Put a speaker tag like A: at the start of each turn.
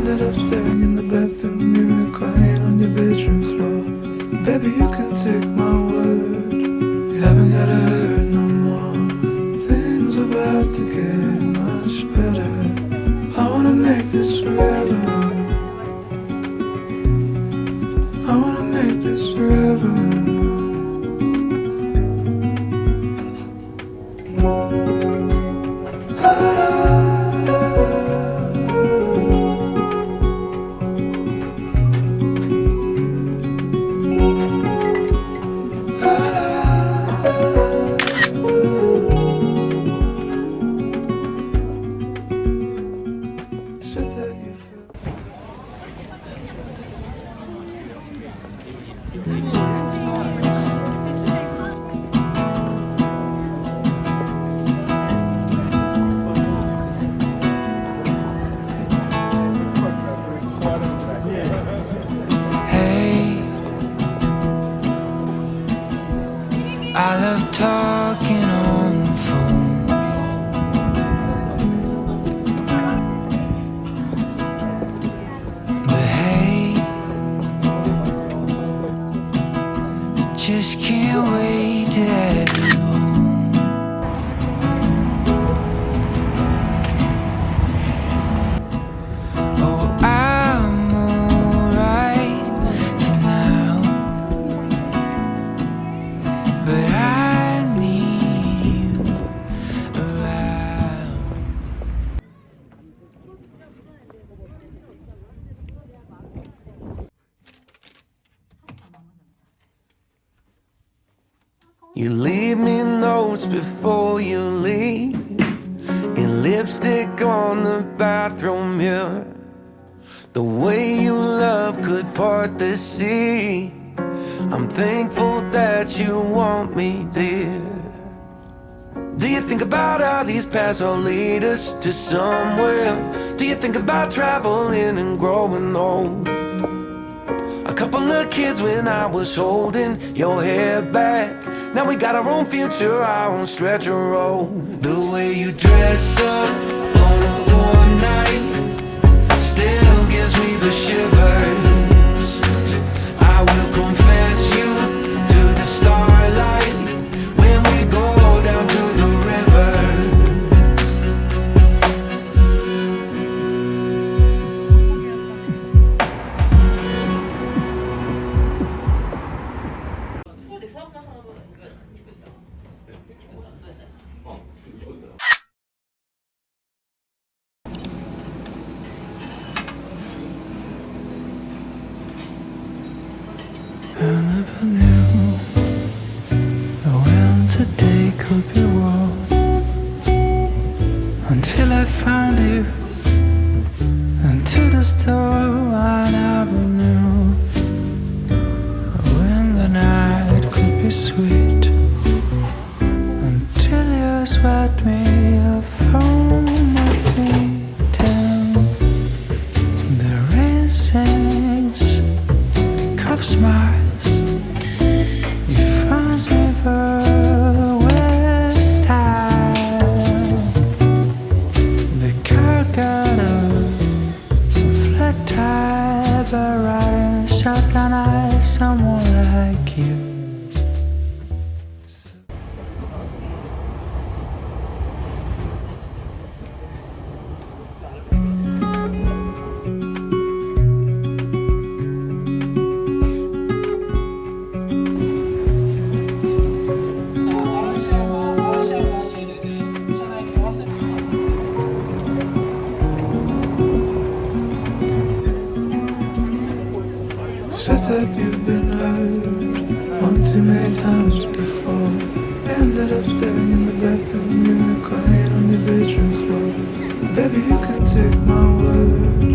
A: Ended up staring in the bathroom mirror, crying on your bedroom floor. Baby, you can take my word, you haven't gotta hurt no more. Things about to get much better. I wanna make this forever. I wanna make this forever.
B: I love talking on the phone. But hey, I just can't wait to have you home. Oh, I'm alright for now, but I need you around.
C: You leave me notes before you leave, and lipstick on the bathroom mirror. The way you love could part the sea. I'm thankful that you want me, dear. Do you think about how these paths will lead us to somewhere? Do you think about traveling and growing old? A couple of kids when I was holding your hair back. Now we got our own future, our own stretch of road. The way you dress up on a warm night still gives me the shivers. I will confess you to the starlight when we go down to the river.
B: I never knew when today could be wrong until I found you into the store. I never knew when the night could be sweet until you swept me up from my feet and the rain sings, the cup smiles. Shotgun eyes, someone like you.
A: Said that you've been hurt one too many times before. Ended up staring in the bathroom mirror, crying on your bedroom floor. Baby, you can take my word,